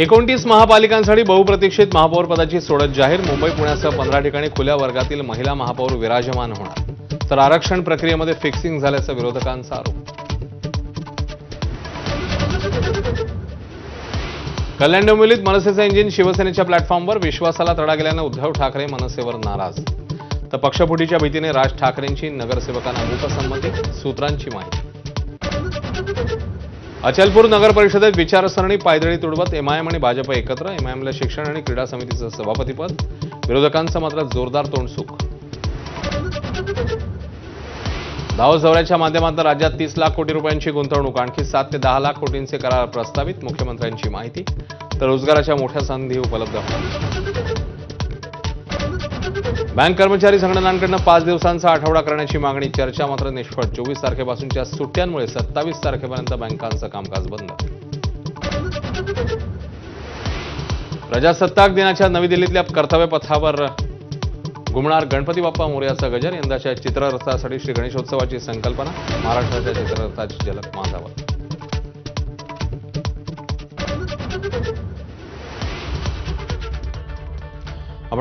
29 महापालिकांसाठी बहुप्रतीक्षित महापौर पदाची सोडत जाहीर. मुंबई पुण्यासह 15 ठिकाणी खुल्या वर्गातील महिला महापौर विराजमान होणार. तर आरक्षण प्रक्रियेमध्ये फिक्सिंग झाल्याचा विरोधकांचा आरोप. कल्याण डोंबिवलीत मनसेचं इंजिन शिवसेनेच्या प्लॅटफॉर्मवर. विश्वासाला तडा गेल्यानं उद्धव ठाकरे मनसेवर नाराज. तर पक्षफुटीच्या भीतीने राज ठाकरेंची नगरसेवकांना मूकसंमती. सूत्रांची माहिती. अचलपूर नगर परिषदेत विचारसरणी पायदळी तुडवत एमआयएम आणि भाजप एकत्र. एमआयएमला शिक्षण आणि क्रीडा समितीचं सभापतीपद. विरोधकांचं मात्र जोरदार तोंडसुख. दावोस दौऱ्याच्या माध्यमातून राज्यात 30 लाख कोटी रुपयांची गुंतवणूक. आणखी 7 ते 10 लाख कोटींचे करार प्रस्तावित. मुख्यमंत्र्यांची माहिती. तर रोजगाराच्या मोठ्या संधी उपलब्ध होणार. बँक कर्मचारी संघटनांकडून 5 दिवसांचा आठवडा करण्याची मागणी. चर्चा मात्र निष्फळ. 24 तारखेपासूनच्या सुट्ट्यांमुळे 27 तारखेपर्यंत बँकांचं कामकाज बंद. प्रजासत्ताक दिनाच्या नवी दिल्लीतल्या कर्तव्य पथावर घुमणार गणपती बाप्पा मोरयाचा गजर. यंदाच्या चित्ररथासाठी श्री गणेशोत्सवाची संकल्पना. महाराष्ट्राच्या चित्ररथाची झलक माझावर.